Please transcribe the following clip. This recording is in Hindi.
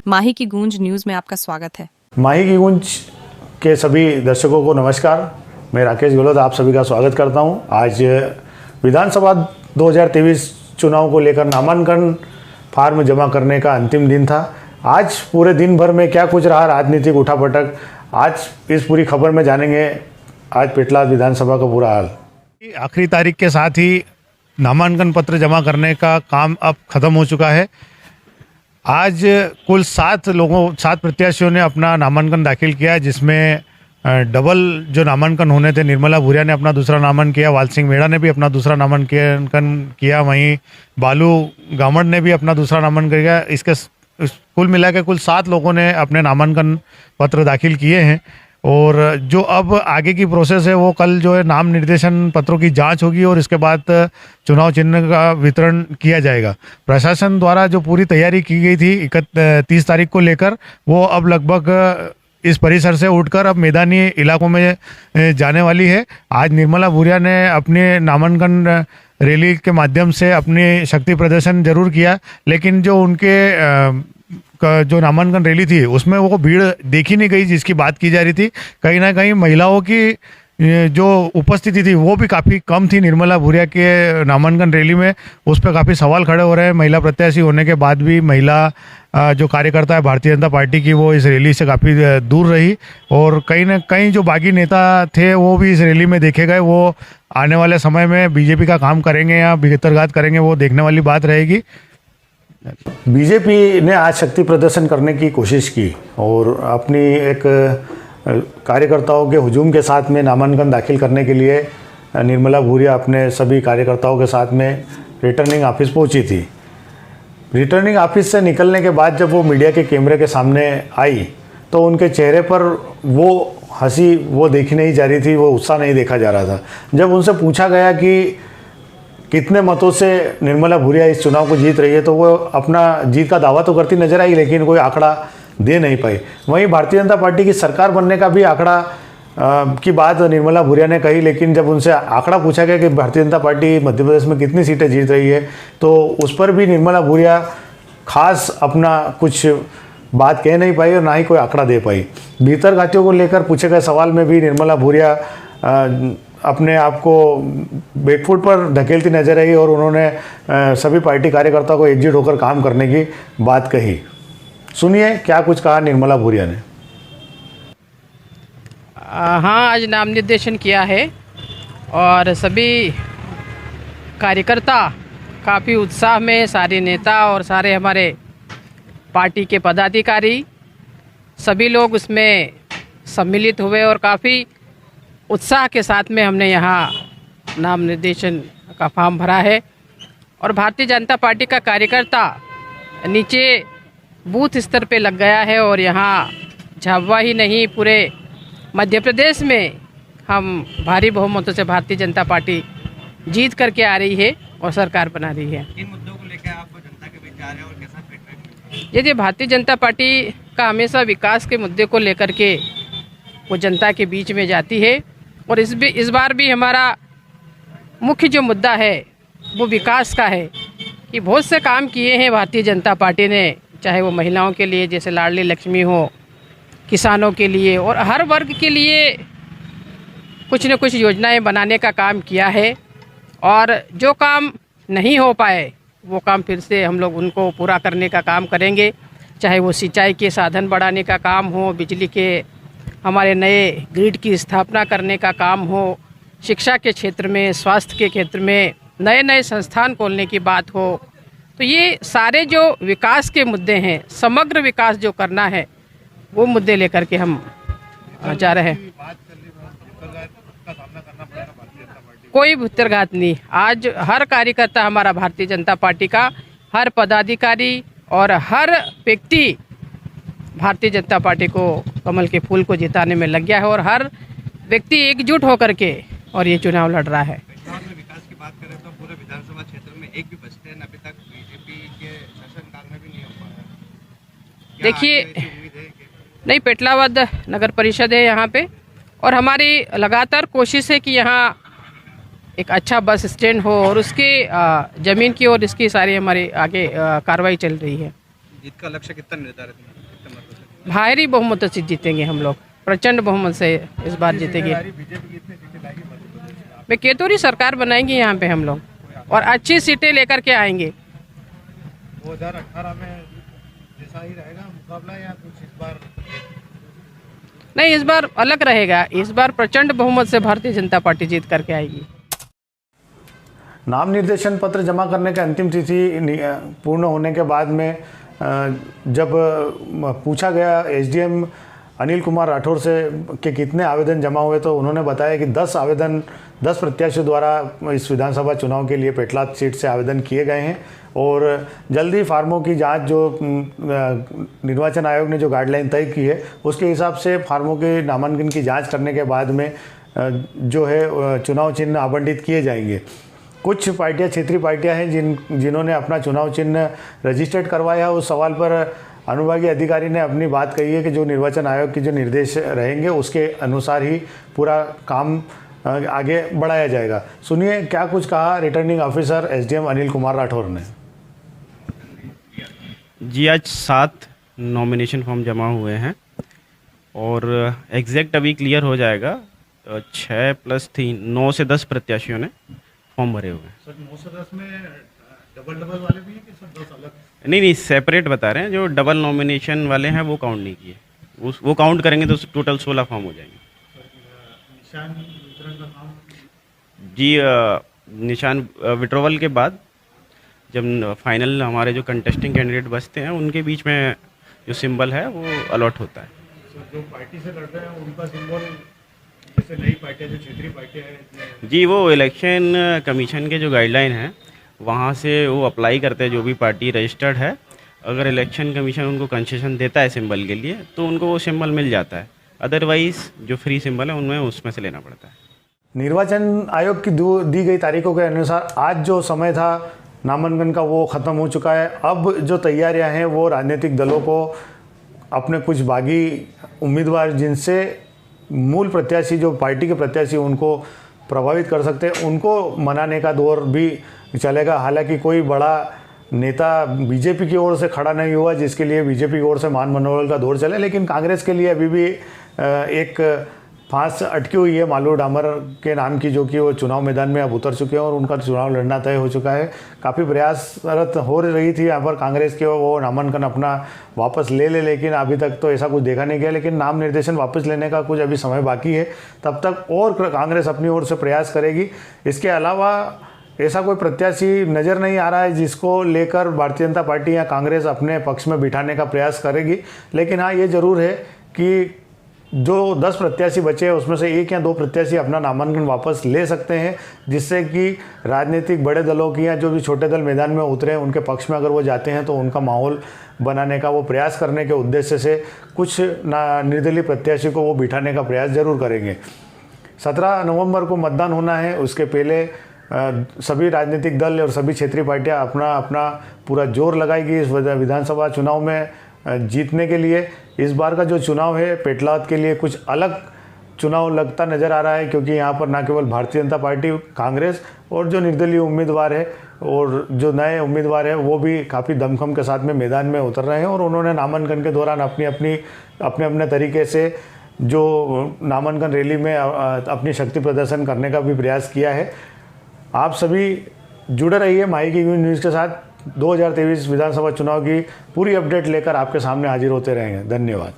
माही की गूंज न्यूज में आपका स्वागत है। माही की गूंज के सभी दर्शकों को नमस्कार। मैं राकेश गहलोत आप सभी का स्वागत करता हूं। आज विधानसभा 2023 चुनाव को लेकर नामांकन फार्म जमा करने का अंतिम दिन था। आज पूरे दिन भर में क्या कुछ रहा राजनीतिक उठापटक, आज इस पूरी खबर में जानेंगे। आज पेटलाद विधानसभा का पूरा हाल। आखिरी तारीख के साथ ही नामांकन पत्र जमा करने का काम अब खत्म हो चुका है। आज कुल 7 प्रत्याशियों ने अपना नामांकन दाखिल किया, जिसमें डबल जो नामांकन होने थे, निर्मला भूरिया ने अपना दूसरा नामांकन किया, वाल सिंह मेड़ा ने भी अपना दूसरा नामांकन किया, वहीं बालू गामड़ ने भी अपना दूसरा नामांकन किया। इसके कुल मिला के कुल 7 लोगों ने अपने नामांकन पत्र दाखिल किए हैं। और जो अब आगे की प्रोसेस है वो कल जो है नाम निर्देशन पत्रों की जांच होगी और इसके बाद चुनाव चिन्ह का वितरण किया जाएगा। प्रशासन द्वारा जो पूरी तैयारी की गई थी 30 तारीख को लेकर, वो अब लगभग इस परिसर से उठकर अब मैदानी इलाकों में जाने वाली है। आज निर्मला भूरिया ने अपने नामांकन रैली के माध्यम से अपनी शक्ति प्रदर्शन जरूर किया, लेकिन जो उनके जो नामांकन रैली थी उसमें वो भीड़ देखी नहीं गई जिसकी बात की जा रही थी। कहीं ना कहीं महिलाओं की जो उपस्थिति थी वो भी काफ़ी कम थी निर्मला भूरिया के नामांकन रैली में। उस पर काफ़ी सवाल खड़े हो रहे हैं। महिला प्रत्याशी होने के बाद भी महिला जो कार्यकर्ता है भारतीय जनता पार्टी की, वो इस रैली से काफ़ी दूर रही। और कहीं ना कहीं जो बागी नेता थे वो भी इस रैली में देखे गए। वो आने वाले समय में बीजेपी का काम करेंगे या बेहतरघात करेंगे, वो देखने वाली बात रहेगी। बीजेपी ने आज शक्ति प्रदर्शन करने की कोशिश की और अपनी एक कार्यकर्ताओं के हुजूम के साथ में नामांकन दाखिल करने के लिए निर्मला भूरिया अपने सभी कार्यकर्ताओं के साथ में रिटर्निंग ऑफिस पहुंची थी। रिटर्निंग ऑफिस से निकलने के बाद जब वो मीडिया के कैमरे के सामने आई तो उनके चेहरे पर वो हंसी वो देखी नहीं जा रही थी, वो उत्साह नहीं देखा जा रहा था। जब उनसे पूछा गया कि कितने मतों से निर्मला भूरिया इस चुनाव को जीत रही है, तो वो अपना जीत का दावा तो करती नजर आई, लेकिन कोई आंकड़ा दे नहीं पाई। वहीं भारतीय जनता पार्टी की सरकार बनने का भी आंकड़ा की बात निर्मला भूरिया ने कही, लेकिन जब उनसे आंकड़ा पूछा गया कि भारतीय जनता पार्टी मध्य प्रदेश में कितनी सीटें जीत रही है, तो उस पर भी निर्मला भूरिया खास अपना कुछ बात कह नहीं पाई और ना ही कोई आंकड़ा दे पाई। भीतरघातियों को लेकर पूछे गए सवाल में भी निर्मला भूरिया अपने आप को बैकफुट पर धकेलती नजर आई और उन्होंने सभी पार्टी कार्यकर्ताओं को एकजुट होकर काम करने की बात कही। सुनिए क्या कुछ कहा निर्मला भूरिया ने। हाँ, आज नाम निर्देशन किया है और सभी कार्यकर्ता काफ़ी उत्साह में, सारे नेता और सारे हमारे पार्टी के पदाधिकारी सभी लोग उसमें सम्मिलित हुए और काफ़ी उत्साह के साथ में हमने यहाँ नाम निर्देशन का फॉर्म भरा है। और भारतीय जनता पार्टी का कार्यकर्ता नीचे बूथ स्तर पे लग गया है और यहाँ झाबुआ ही नहीं पूरे मध्य प्रदेश में हम भारी बहुमतों से भारतीय जनता पार्टी जीत करके आ रही है और सरकार बना रही है। इन मुद्दों को लेकर आप जनता के बीच जा रहे हैं और कैसा फीडबैक? यदि भारतीय जनता पार्टी का हमेशा विकास के मुद्दे को लेकर के वो जनता के बीच में जाती है और इस बार भी हमारा मुख्य जो मुद्दा है वो विकास का है कि बहुत से काम किए हैं भारतीय जनता पार्टी ने, चाहे वो महिलाओं के लिए जैसे लाडली लक्ष्मी हो, किसानों के लिए और हर वर्ग के लिए कुछ न कुछ योजनाएं बनाने का काम किया है। और जो काम नहीं हो पाए वो काम फिर से हम लोग उनको पूरा करने का काम करेंगे, चाहे वो सिंचाई के साधन बढ़ाने का काम हो, बिजली के हमारे नए ग्रिड की स्थापना करने का काम हो, शिक्षा के क्षेत्र में, स्वास्थ्य के क्षेत्र में नए नए संस्थान खोलने की बात हो। तो ये सारे जो विकास के मुद्दे हैं, समग्र विकास जो करना है, वो मुद्दे लेकर के हम जा रहे हैं। कोई भीतरघात नहीं। आज हर कार्यकर्ता हमारा भारतीय जनता पार्टी का, हर पदाधिकारी और हर व्यक्ति भारतीय जनता पार्टी को, कमल के फूल को जिताने में लग गया है और हर व्यक्ति एकजुट होकर के और ये चुनाव लड़ रहा है। विकास की बात करें तो पूरे विधानसभा क्षेत्र में एक भी बस्ती अभी तक बीजेपी के शासनकाल में भी नहीं हो पाया। देखिए, नहीं, पेटलावद नगर परिषद है यहाँ पे और हमारी लगातार कोशिश है कि यहाँ एक अच्छा बस स्टैंड हो और उसके ज़मीन की और इसकी सारी हमारी आगे कार्रवाई चल रही है। जीत का लक्ष्य कितना निर्धारित है? भारी बहुमत से जीतेंगे हम लोग, प्रचंड बहुमत से इस बार जीतेंगे। मैं केतुरी सरकार बनाएंगे यहाँ पे हम लोग, और अच्छी सीटें लेकर के आएंगे। 2018 में जैसा ही रहेगा मुकाबला या कुछ इस बार? नहीं, इस बार अलग रहेगा। इस बार प्रचंड बहुमत से भारतीय जनता पार्टी जीत करके आएगी। नाम निर्देशन पत्र जमा करने की अंतिम तिथि पूर्ण होने के बाद में जब पूछा गया एसडीएम अनिल कुमार राठौर से कि कितने आवेदन जमा हुए, तो उन्होंने बताया कि 10 प्रत्याशियों द्वारा इस विधानसभा चुनाव के लिए पेटलाद सीट से आवेदन किए गए हैं और जल्दी फार्मों की जांच जो निर्वाचन आयोग ने जो गाइडलाइन तय की है उसके हिसाब से फार्मों के नामांकन की जांच करने के बाद में जो है चुनाव चिन्ह आवंटित किए जाएंगे। कुछ पार्टियां, क्षेत्रीय पार्टियां हैं जिन्होंने अपना चुनाव चिन्ह रजिस्टर्ड करवाया। उस सवाल पर अनुभागीय अधिकारी ने अपनी बात कही है कि जो निर्वाचन आयोग के जो निर्देश रहेंगे उसके अनुसार ही पूरा काम आगे बढ़ाया जाएगा। सुनिए क्या कुछ कहा returning officer SDM Anil Kumar Rathore ने। जी, आज 7 नॉमिनेशन फॉर्म जमा हुए हैं और एग्जैक्ट अभी क्लियर हो जाएगा। 6 + 3 9 से 10 प्रत्याशियों ने फॉर्म भरे हुए हैं। सर 9 से 10 में डबल वाले भी हैं कि सर 10 अलग? नहीं, सेपरेट बता रहे हैं। जो डबल नॉमिनेशन वाले हैं वो काउंट नहीं किए, वो काउंट करेंगे तो टोटल 16 फॉर्म हो जाएंगे। निशान वितरण का काम? जी, निशान विड्रॉवल के बाद जब फाइनल हमारे जो कंटेस्टिंग कैंडिडेट बचते हैं उनके बीच में जो सिंबल है वो अलॉट होता है। सर जो पार्टी से लड़ रहे हैं उनका सिंबल, जैसे नई पार्टियां जो क्षेत्रीय पार्टियां हैं? जी, वो इलेक्शन कमीशन के जो गाइडलाइन है वहाँ से वो अप्लाई करते हैं। जो भी पार्टी रजिस्टर्ड है, अगर इलेक्शन कमीशन उनको कंसेशन देता है सिंबल के लिए तो उनको वो सिंबल मिल जाता है। अदरवाइज़ जो फ्री सिंबल है उनमें उसमें से लेना पड़ता है। निर्वाचन आयोग की दी गई तारीखों के अनुसार आज जो समय था नामांकन का वो ख़त्म हो चुका है। अब जो तैयारियां हैं वो राजनीतिक दलों को अपने कुछ बागी उम्मीदवार जिनसे मूल प्रत्याशी जो पार्टी के प्रत्याशी उनको प्रभावित कर सकते हैं उनको मनाने का दौर भी चलेगा। हालांकि कोई बड़ा नेता बीजेपी की ओर से खड़ा नहीं हुआ जिसके लिए बीजेपी की ओर से मान मनोबल का दौर चले, लेकिन कांग्रेस के लिए अभी भी एक फांस अटकी हुई है मालू डामर के नाम की, जो कि वो चुनाव मैदान में अब उतर चुके हैं और उनका चुनाव लड़ना तय हो चुका है। काफ़ी प्रयासरत हो रही थी यहाँ पर कांग्रेस के वो नामांकन अपना वापस ले लेकिन अभी तक तो ऐसा कुछ देखा नहीं गया। लेकिन नाम निर्देशन वापस लेने का कुछ अभी समय बाकी है, तब तक और कांग्रेस अपनी ओर से प्रयास करेगी। इसके अलावा ऐसा कोई प्रत्याशी नज़र नहीं आ रहा है जिसको लेकर भारतीय जनता पार्टी या कांग्रेस अपने पक्ष में बिठाने का प्रयास करेगी। लेकिन हाँ, ये ज़रूर है कि जो 10 प्रत्याशी बचे हैं उसमें से 1 या 2 प्रत्याशी अपना नामांकन वापस ले सकते हैं, जिससे कि राजनीतिक बड़े दलों की या जो भी छोटे दल मैदान में उतरे हैं उनके पक्ष में अगर वो जाते हैं तो उनका माहौल बनाने का वो प्रयास करने के उद्देश्य से कुछ निर्दलीय प्रत्याशी को वो बिठाने का प्रयास जरूर करेंगे। 17 नवंबर को मतदान होना है, उसके पहले सभी राजनीतिक दल और सभी क्षेत्रीय पार्टियां अपना पूरा जोर लगाएगी इस विधानसभा चुनाव में जीतने के लिए। इस बार का जो चुनाव है पेटलाद के लिए कुछ अलग चुनाव लगता नज़र आ रहा है, क्योंकि यहाँ पर न केवल भारतीय जनता पार्टी, कांग्रेस और जो निर्दलीय उम्मीदवार है और जो नए उम्मीदवार हैं वो भी काफ़ी दमखम के साथ में मैदान में उतर रहे हैं और उन्होंने नामांकन के दौरान अपने तरीके से जो नामांकन रैली में अपनी शक्ति प्रदर्शन करने का भी प्रयास किया है। आप सभी जुड़े रहिए माई की न्यूज़ के साथ। 2023 विधानसभा चुनाव की पूरी अपडेट लेकर आपके सामने हाजिर होते रहेंगे। धन्यवाद।